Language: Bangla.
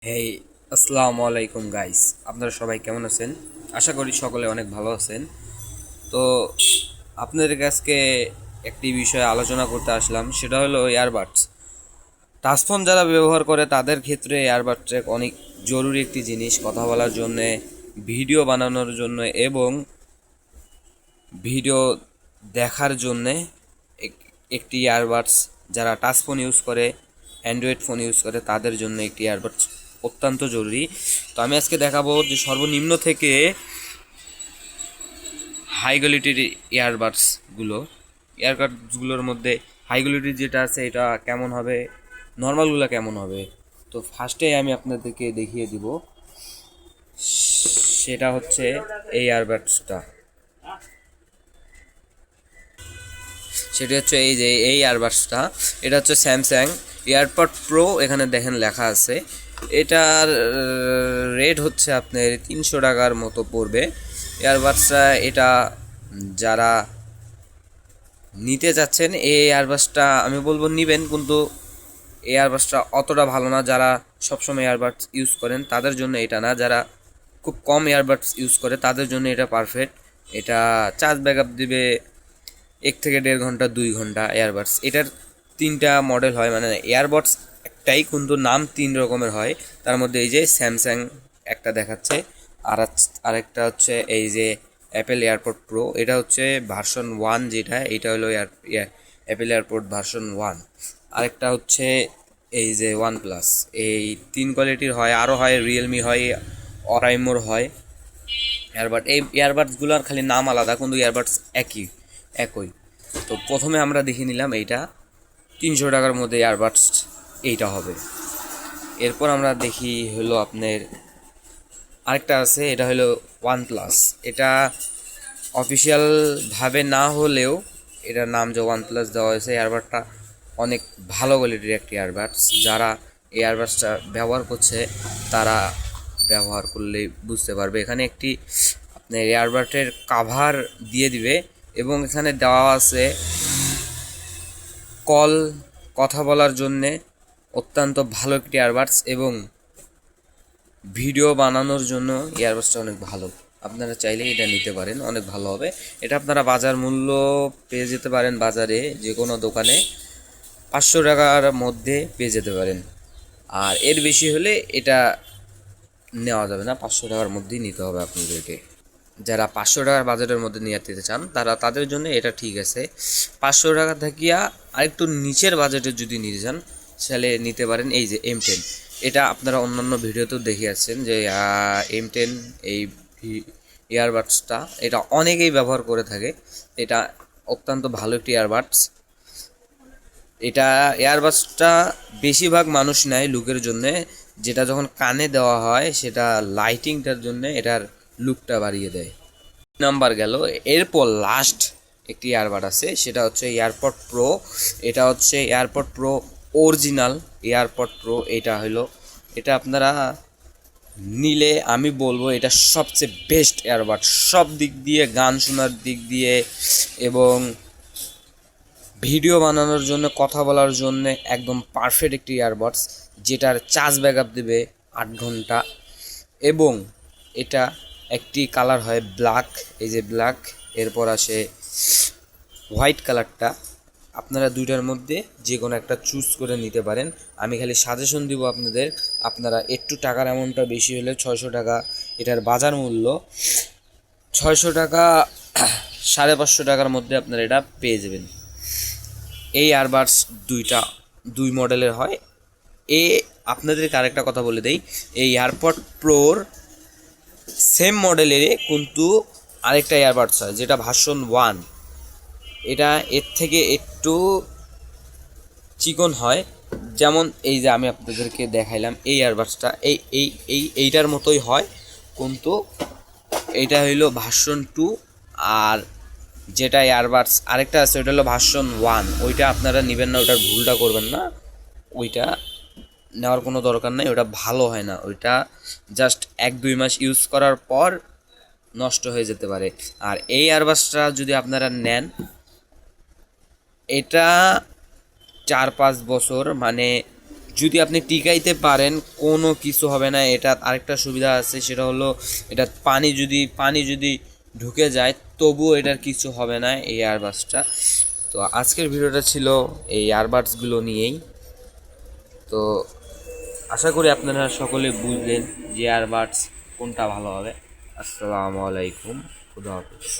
হেই, আসসালামু আলাইকুম গাইস। আপনারা সবাই কেমন আছেন? আশা করি সকলে অনেক ভালো আছেন। তো আপনাদের কাছকে একটি বিষয়ে আলোচনা করতে আসলাম, সেটা হলো ইয়ারবাডস। টাচফোন যারা ব্যবহার করে তাদের ক্ষেত্রে ইয়ারবাডস অনেক জরুরি একটি জিনিস, কথা বলার জন্যে, ভিডিও বানানোর জন্য এবং ভিডিও দেখার জন্যে একটি ইয়ারবাডস, যারা টাচ ফোন ইউজ করে, অ্যান্ড্রয়েড ফোন ইউজ করে তাদের জন্য একটি ইয়ারবাডস অত্যন্ত জরুরি। তো আমি আজকে দেখাবো যে সর্বনিম্ন থেকে হাই কোয়ালিটির ইয়ারবাডসগুলো ইয়ারবাডসগুলোর মধ্যে হাই কোয়ালিটির যেটা আছে এটা কেমন হবে, নর্মালগুলো কেমন হবে। তো ফার্স্টে আমি আপনাদেরকে দেখিয়ে দিব, সেটা হচ্ছে এই ইয়ারবাডসটা। সেটি হচ্ছে এই যে এই ইয়ারবাডসটা, এটা হচ্ছে স্যামসাং এয়ারপড প্রো। এখানে দেখেন লেখা আছে, এটার রেট হচ্ছে আপনার 300 টাকার মতো পড়বে ইয়ারবাডসটা। এটা যারা নিতে যাচ্ছেন এই ইয়ারবাডসটা আমি বলবো নিবেন, কিন্তু এই ইয়ারবাডসটা অতটা ভালো না। যারা সবসময় ইয়ারবাডস ইউজ করেন তাদের জন্য এটা না, যারা খুব কম ইয়ারবাডস ইউজ করে তাদের জন্য এটা পারফেক্ট। এটা চার্জ ব্যাকআপ দিবে 1 থেকে 1.5 ঘন্টা, 2 ঘন্টা। এয়ারবাডস এটার 3টা মডেল হয়, মানে এয়ারবাডস একটাই কিন্তু নাম 3 রকমের হয়। তার মধ্যে এই যে স্যামসাং একটা দেখাচ্ছে, আরেকটা হচ্ছে এই যে অ্যাপেল এয়ারপড প্রো, এটা হচ্ছে ভার্সন 1, যেটা এটা হলো অ্যাপেল এয়ারপড ভার্সন 1। আরেকটা হচ্ছে এই যে ওয়ান প্লাস। এই 3 কোয়ালিটির হয়, আরও হয় রিয়েলমি হয়, অরাইমোর হয় ইয়ারবাড। এই ইয়ারবাডসগুলোর খালি নাম আলাদা, কিন্তু ইয়ারবাডস একই। তো প্রথমে আমরা দেখে নিলাম এইটা 300 টাকার মধ্যে ইয়ারবাডস এইটা হবে। এরপর আমরা দেখি হলো আপনার আরেকটা আছে, এটা হলো ওয়ান প্লাস। এটা অফিসিয়ালভাবে না হলেও এটার নাম যে ওয়ান প্লাস দেওয়া হয়েছে। ইয়ারবাডটা অনেক ভালো কোয়ালিটির একটি ইয়ারবাডস। যারা এই ইয়ারবাডসটা ব্যবহার করছে তারা ব্যবহার করলে বুঝতে পারবে। এখানে একটি আপনার ইয়ারবাডের কাভার দিয়ে দিবে এবং এখানে দেওয়া আছে কথা বলার জন্যে অত্যন্ত ভালো একটি ইয়ারবাডস, এবং ভিডিও বানানোর জন্য ইয়ারবাডসটা অনেক ভালো। আপনারা চাইলে এটা নিতে পারেন, অনেক ভালো হবে। এটা আপনারা বাজার মূল্য পেয়ে যেতে পারেন, বাজারে যে কোনো দোকানে 500 টাকার মধ্যে পেয়ে যেতে পারেন। আর এর বেশি হলে এটা নেওয়া যাবে না, 500 টাকার মধ্যেই নিতে হবে আপনাদেরকে। যারা 500 টাকার বাজেটের মধ্যে নিয়ে যেতে চান তাদের জন্য এটা ঠিক আছে। 500 টাকা থাকিয়া আরেকটু নিচের বাজেটে যদি নিতে চান তাহলে নিতে পারেন এই যে M10। এটা আপনারা অন্যান্য ভিডিওতেও দেখে আসছেন যে M10 এই ইয়ারবাডসটা এটা অনেকেই ব্যবহার করে থাকে। এটা অত্যন্ত ভালো একটি ইয়ারবাডস। এটা এয়ারবাডসটা বেশিরভাগ মানুষ নেয় লুকের জন্যে, যেটা যখন কানে দেওয়া হয় সেটা লাইটিংটার জন্যে এটার লুকটা বাড়িয়ে দেয়। নাম্বার গেল। এরপর লাস্ট একটি ইয়ারবাড আছে, সেটা হচ্ছে এয়ারপড প্রো। এটা হচ্ছে AirPod pro original AirPod pro. এটা আপনারা নিলে আমি বলবো এটা সবচেয়ে বেস্ট এয়ারবাড, সব দিক দিয়ে, গান শোনার দিক দিয়ে এবং ভিডিও বানানোর জন্য, কথা বলার জন্য একদম পারফেক্ট একটি ইয়ারবাডস, যেটার চার্জ ব্যাকআপ দেবে 8 ঘন্টা। এবং এটা একটি কালার হয় ব্ল্যাক, এই যে ব্ল্যাক। এরপর আসে হোয়াইট কালারটা। আপনারা দুইটার মধ্যে যে কোনো একটা চুজ করে নিতে পারেন। আমি খালি সাজেশন দিব আপনাদের, আপনারা একটু টাকার অ্যামাউন্টটা বেশি হলে 600 টাকা এটার বাজার মূল্য, 600 টাকা 550 টাকার মধ্যে আপনারা এটা পেয়ে যাবেন। এই ইয়ারবাডস দুই মডেলের হয়। আপনাদেরকে আরেকটা কথা বলে দেই, এই এয়ারপড প্রোর সেম মডেলের কিন্তু আরেকটা ইয়ারবাডস হয়, যেটা ভার্সন 1। এটা এর থেকে একটু চিকন হয়। যেমন এই যে আমি আপনাদেরকে দেখাইলাম এই ইয়ারবাডসটা এইটার মতোই হয়, কিন্তু এইটা হইলো ভার্সন 2। আর যেটা ইয়ারবাডস আরেকটা আছে ওইটা হলো ভার্সন 1। ওইটা আপনারা নেবেন না, ওইটার ভুলটা করবেন না। ওইটা নেওয়ার কোনো দরকার নাই, ওইটা ভালো হয় না। ওইটা জাস্ট 1-2 মাস ইউজ করার পর নষ্ট হয়ে যেতে পারে। আর এই ইয়ারবাডসটা যদি আপনারা নেন, এটা 4-5 বছর, মানে যদি আপনি টিকাইতে পারেন কোনো কিছু হবে না। এটা আরেকটা সুবিধা আছে, সেটা হলো এটা পানি যদি ঢুকে যায় তবুও এটার কিছু হবে না এই ইয়ারবাডসটা। তো আজকের ভিডিওটা ছিল এই ইয়ারবাডসগুলো নিয়েই। তো আশা করি আপনারা সকলে বুঝলেন যে ইয়ারবাডস কোনটা ভালো হবে। আসসালামু আলাইকুম, খুদা হাফেজ।